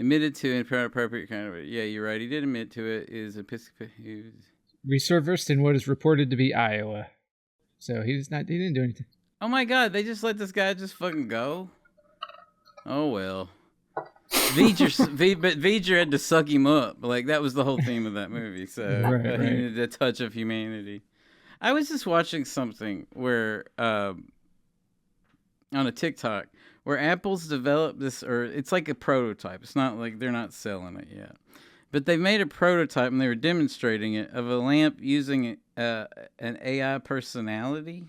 Admitted to inappropriate kind of. Yeah, you're right. He did admit to it. Is Episcopalian. Resurfaced in what is reported to be Iowa. So he didn't do anything. Oh my God! They just let this guy just fucking go. Oh well. V'ger had to suck him up. Like that was the whole theme of that movie. So right. He needed a touch of humanity. I was just watching something where on a TikTok where Apple's developed this, or it's like a prototype. It's not like they're not selling it yet, but they made a prototype and they were demonstrating it of a lamp using an AI personality.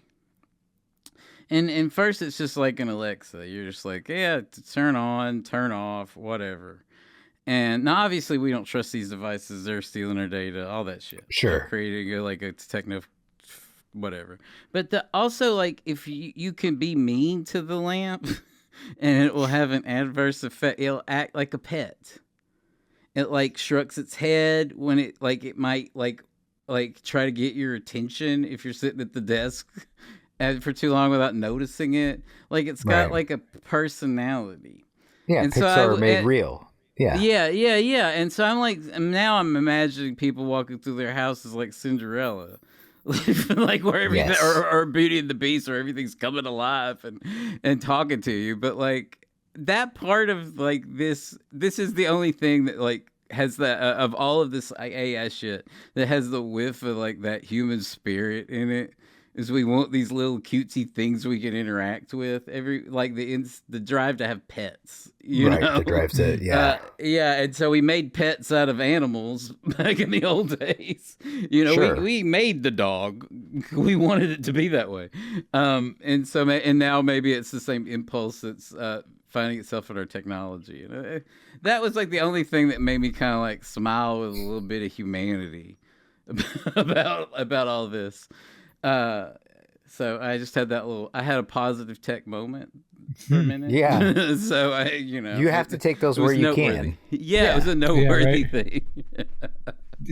And first, it's just like an Alexa. You're just like, yeah, turn on, turn off, whatever. And now, obviously, we don't trust these devices. They're stealing our data, all that shit. Sure. They're creating a techno, whatever. But also, like, if you can be mean to the lamp, and it will have an adverse effect. It'll act like a pet. It like shrugs its head when it might try to get your attention if you're sitting at the desk for too long without noticing it. Like it's got like a personality. Yeah, and Pixar made real. Yeah. Yeah. And so I'm imagining people walking through their houses like Cinderella. Like where everything or Beauty and the Beast, where everything's coming alive and talking to you. But like that part of like this is the only thing that like has that of all of this AI shit that has the whiff of like that human spirit in it. Is we want these little cutesy things we can interact with. The drive to have pets, you know? The drive to, yeah, and so we made pets out of animals back in the old days. You know, we made the dog. We wanted it to be that way. And now maybe it's the same impulse that's finding itself in our technology. And that was like the only thing that made me kind of like smile with a little bit of humanity about all this. So I just had I had a positive tech moment for a minute. Yeah. So you have to take those where you can. Yeah, it was a noteworthy thing.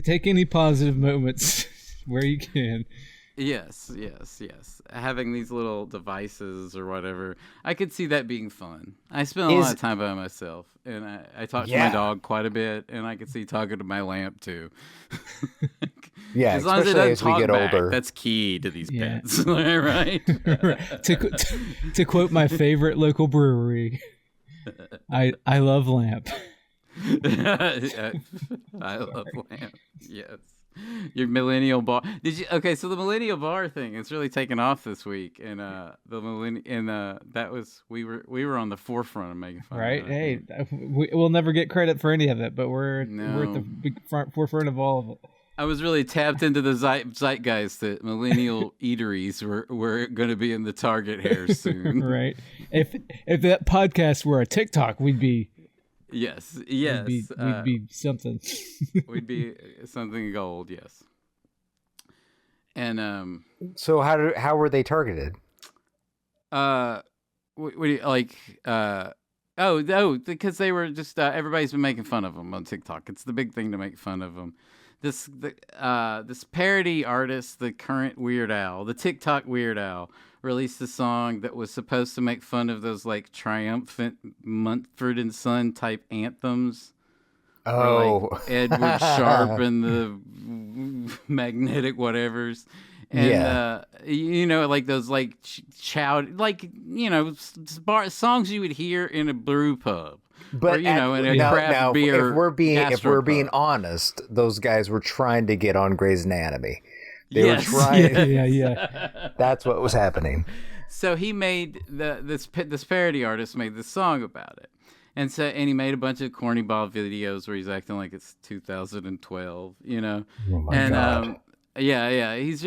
Take any positive moments where you can. Yes. Having these little devices or whatever, I could see that being fun. I spend a lot of time by myself, and I talk to my dog quite a bit, and I could see talking to my lamp too. Yeah, as long as it doesn't we get back, older. That's key to these pets, right? To quote my favorite local brewery, I love lamp. I love lamp. Yes. Your millennial bar. Okay, so the millennial bar thing is really taken off this week, and that was we were on the forefront of making fun. Right? Of it, hey, we'll never get credit for any of it, but we're at the big forefront of all of it. I was really tapped into the zeitgeist that Millenial Eateries were going to be in the Target hair soon. Right. If that podcast were a TikTok, we'd be. Yes. We'd be something. We'd be something gold. Yes. And so how were they targeted? What do you like? Because they were just everybody's been making fun of them on TikTok. It's the big thing to make fun of them. This parody artist, the current Weird Al, the TikTok Weird Al, released a song that was supposed to make fun of those like triumphant Mumford & Son type anthems. Oh, like Edward Sharp and the magnetic whatevers. And, like those like songs you would hear in a brew pub. But or, in a craft beer. If we're being honest, those guys were trying to get on Grey's Anatomy. They were trying. Yeah. That's what was happening. So he made this parody artist made this song about it, and he made a bunch of corny ball videos where he's acting like it's 2012, Oh my God. He's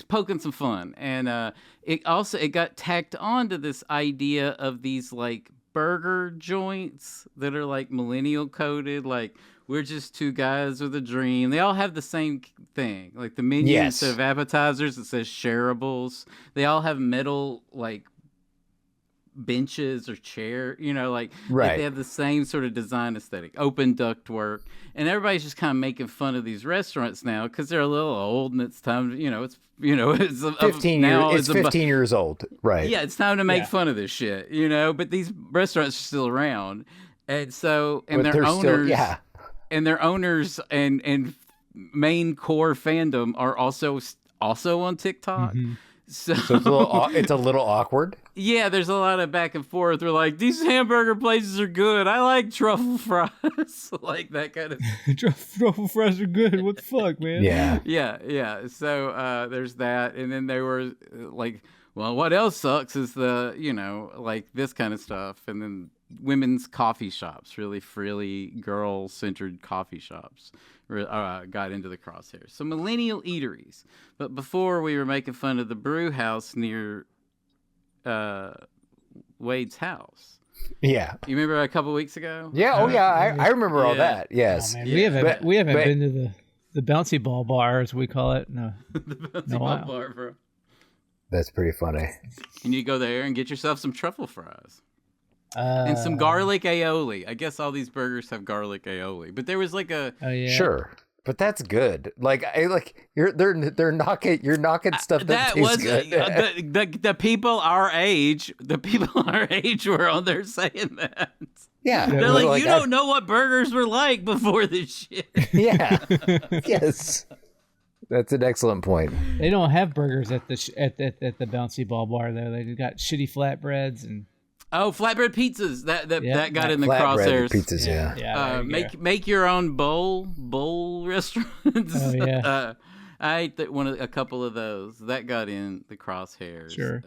poking some fun, and it got tacked onto this idea of these like burger joints that are like millennial coded, like we're just two guys with a dream. They all have the same thing, like the menu instead of appetizers it says shareables. They all have metal like benches or chair, like they have the same sort of design aesthetic, open ductwork, and everybody's just kind of making fun of these restaurants now because they're a little old and it's time to, it's 15 years old, right? Yeah, it's time to make fun of this shit, but these restaurants are still around, And so, and But their they're owners, still, yeah. and their owners and main core fandom are also on TikTok. Mm-hmm. So, So it's a little awkward. yeah, there's a lot of back and forth. They're like, these hamburger places are good. I like truffle fries, like that kind of. Truffle fries are good. What the fuck, man? Yeah. Yeah. So there's that, and then they were like, well, what else sucks is the like this kind of stuff, and then women's coffee shops, really frilly girl-centered coffee shops, got into the crosshairs. So Millenial Eateries, but before we were making fun of the brew house near Wade's house. Yeah. You remember a couple weeks ago? Yeah. Oh, yeah. I remember all that. Yes. Oh, man, Yeah. we haven't been to the bouncy ball bar, as we call it. No, The bouncy No, ball wow. bar, bro. That's pretty funny. And you go there and get yourself some truffle fries. and And some garlic aioli. I guess all these burgers have garlic aioli, but there was like a Oh yeah, Sure. But that's good. Like they're knocking you're knocking stuff that, that tastes was good. the people our age. The people our age were on there saying that. Yeah. They're like, you don't know what burgers were like before this shit. Yeah. Yes. That's an excellent point. They don't have burgers at the at the bouncy ball bar though. They got shitty flatbreads and Oh, flatbread pizzas. That got in the Flatbread crosshairs. pizzas, yeah. there you go. Make your own bowl restaurants. Oh, yeah. I ate a couple of those. That got in the crosshairs. Sure.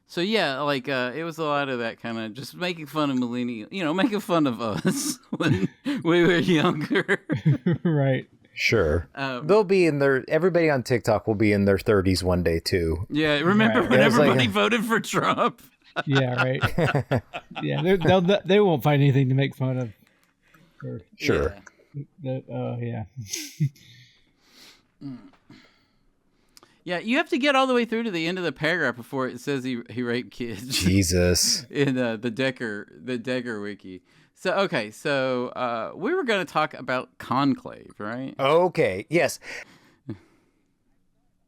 So yeah, like it was a lot of that kind of just making fun of millennial, making fun of us when we were younger. Right. Sure. They'll be in everybody on TikTok will be in their 30s one day too. Yeah, remember Right. when Yeah, it's like- everybody voted for Trump? Yeah. Right. Yeah. They won't find anything to make fun of. Or, Sure. Yeah. yeah. Yeah, you have to get all the way through to the end of the paragraph before it says he raped kids. Jesus. In the Decker wiki. So okay, we were going to talk about Conclave, right? Okay. Yes.